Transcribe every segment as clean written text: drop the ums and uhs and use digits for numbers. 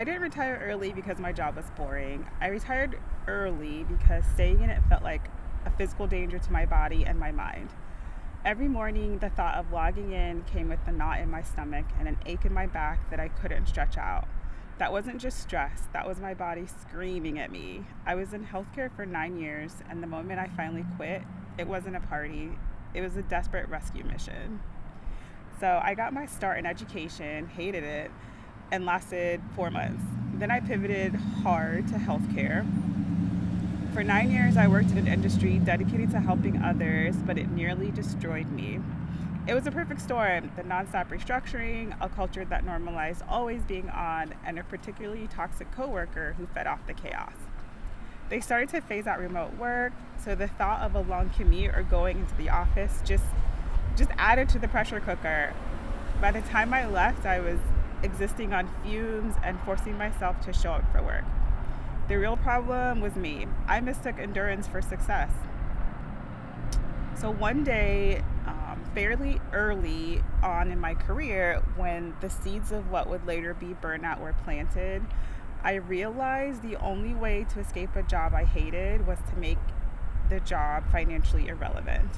I didn't retire early because my job was boring. I retired early because staying in it felt like a physical danger to my body and my mind. Every morning, the thought of logging in came with a knot in my stomach and an ache in my back that I couldn't stretch out. That wasn't just stress, that was my body screaming at me. I was in healthcare for 9 years, and the moment I finally quit, it wasn't a party, it was a desperate rescue mission. So I got my start in education, hated it, and lasted 4 months. Then I pivoted hard to healthcare. For 9 years, I worked in an industry dedicated to helping others, but it nearly destroyed me. It was a perfect storm: the nonstop restructuring, a culture that normalized always being on, and a particularly toxic coworker who fed off the chaos. They started to phase out remote work, so the thought of a long commute or going into the office just added to the pressure cooker. By the time I left, I was existing on fumes and forcing myself to show up for work. The real problem was me. I mistook endurance for success. So one day, fairly early on in my career, when the seeds of what would later be burnout were planted, I realized the only way to escape a job I hated was to make the job financially irrelevant.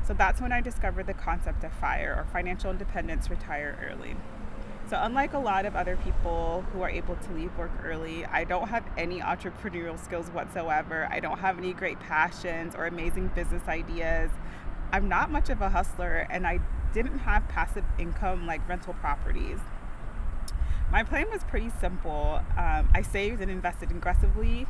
So that's when I discovered the concept of FIRE, or financial independence, retire early. So unlike a lot of other people who are able to leave work early, I don't have any entrepreneurial skills whatsoever. I don't have any great passions or amazing business ideas. I'm not much of a hustler, and I didn't have passive income like rental properties. My plan was pretty simple. I saved and invested aggressively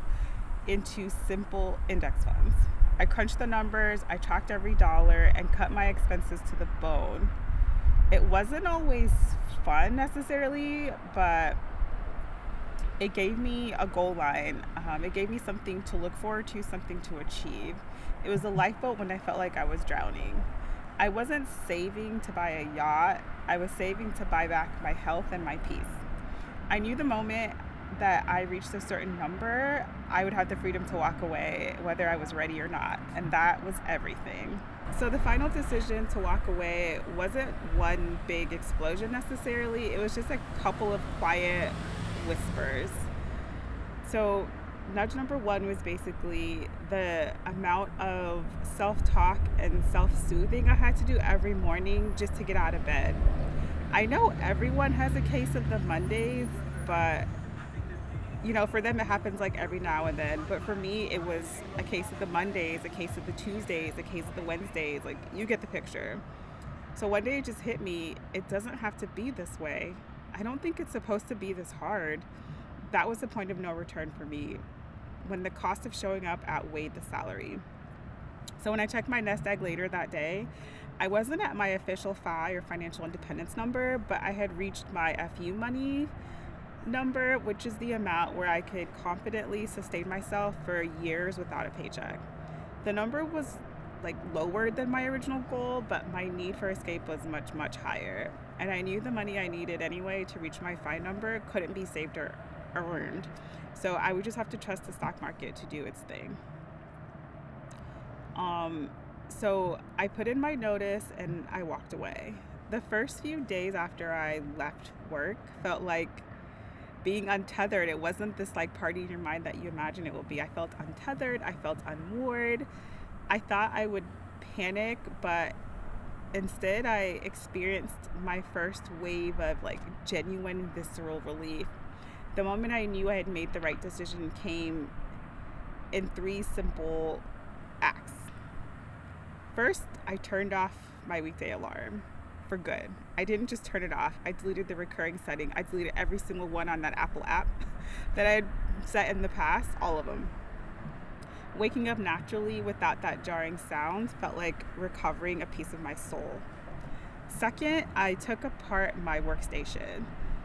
into simple index funds. I crunched the numbers, I tracked every dollar, and cut my expenses to the bone. It wasn't always fun necessarily, but it gave me a goal line. It gave me something to look forward to, something to achieve. It was a lifeboat when I felt like I was drowning. I wasn't saving to buy a yacht, I was saving to buy back my health and my peace. I knew the moment that I reached a certain number, I would have the freedom to walk away, whether I was ready or not, and that was everything. So the final decision to walk away wasn't one big explosion necessarily, it was just a couple of quiet whispers. So nudge number one was basically the amount of self-talk and self-soothing I had to do every morning just to get out of bed. I know everyone has a case of the Mondays, but for them it happens like every now and then. But for me, it was a case of the Mondays, a case of the Tuesdays, a case of the Wednesdays. Like, you get the picture. So one day it just hit me, it doesn't have to be this way. I don't think it's supposed to be this hard. That was the point of no return for me, when the cost of showing up outweighed the salary. So when I checked my nest egg later that day, I wasn't at my official FI, or financial independence number, but I had reached my FU money number, which is the amount where I could confidently sustain myself for years without a paycheck. The number was lower than my original goal, but my need for escape was much, much higher. And I knew the money I needed anyway to reach my FI number couldn't be saved or earned. So I would just have to trust the stock market to do its thing. So I put in my notice and I walked away. The first few days after I left work felt like being untethered. It wasn't this party in your mind that you imagine it will be. I felt untethered. I felt unmoored. I thought I would panic, but instead I experienced my first wave of genuine visceral relief. The moment I knew I had made the right decision came in 3 simple acts. First, I turned off my weekday alarm for good. I didn't just turn it off. I deleted the recurring setting. I deleted every single one on that Apple app that I had set in the past, all of them. Waking up naturally without that jarring sound felt like recovering a piece of my soul. Second, I took apart my workstation.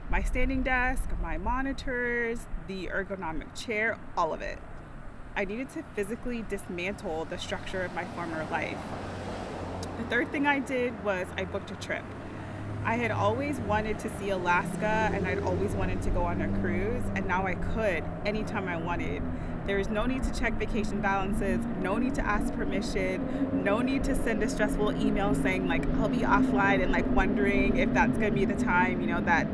My standing desk, my monitors, the ergonomic chair, all of it. I needed to physically dismantle the structure of my former life. The third thing I did was I booked a trip. I had always wanted to see Alaska, and I'd always wanted to go on a cruise, and now I could anytime I wanted. There was no need to check vacation balances, no need to ask permission, no need to send a stressful email saying I'll be offline and wondering if that's gonna be the time, that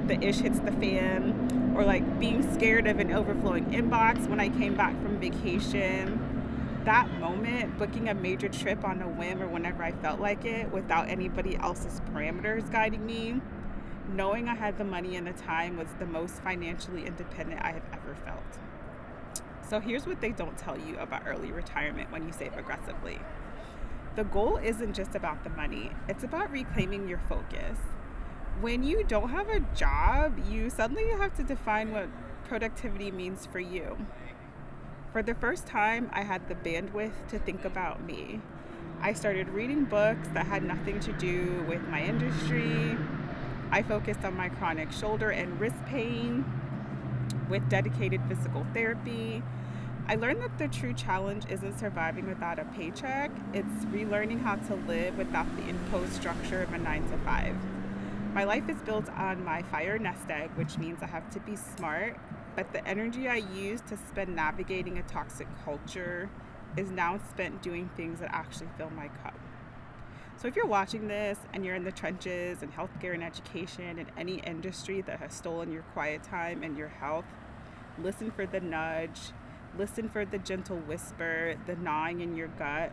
the ish hits the fan. or like being scared of an overflowing inbox when I came back from vacation. That moment, booking a major trip on a whim or whenever I felt like it without anybody else's parameters guiding me, knowing I had the money and the time was the most financially independent I have ever felt. So here's what they don't tell you about early retirement when you save aggressively. The goal isn't just about the money, it's about reclaiming your focus. When you don't have a job, you suddenly have to define what productivity means for you. For the first time, I had the bandwidth to think about me. I started reading books that had nothing to do with my industry. I focused on my chronic shoulder and wrist pain with dedicated physical therapy. I learned that the true challenge isn't surviving without a paycheck, it's relearning how to live without the imposed structure of a 9 to 5. My life is built on my fire nest egg, which means I have to be smart, but the energy I used to spend navigating a toxic culture is now spent doing things that actually fill my cup. So if you're watching this and you're in the trenches in healthcare and education and any industry that has stolen your quiet time and your health, listen for the nudge, listen for the gentle whisper, the gnawing in your gut.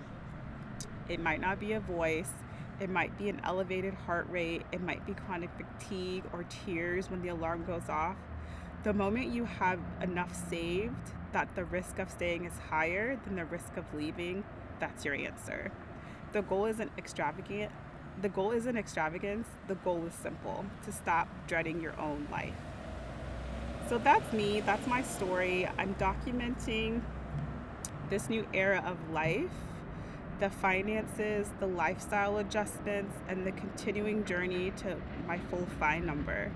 It might not be a voice, it might be an elevated heart rate, it might be chronic fatigue or tears when the alarm goes off. The moment you have enough saved that the risk of staying is higher than the risk of leaving, that's your answer. The goal isn't extravagant. The goal isn't extravagance. The goal is simple: to stop dreading your own life. So that's me. That's my story. I'm documenting this new era of life, the finances, the lifestyle adjustments, and the continuing journey to my full FI number.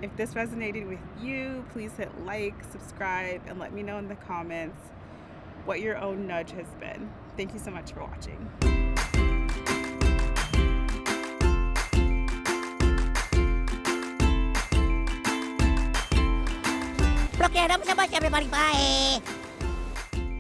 If this resonated with you, please hit like, subscribe, and let me know in the comments what your own nudge has been. Thank you so much for watching. Bloqueamos a everybody. Bye.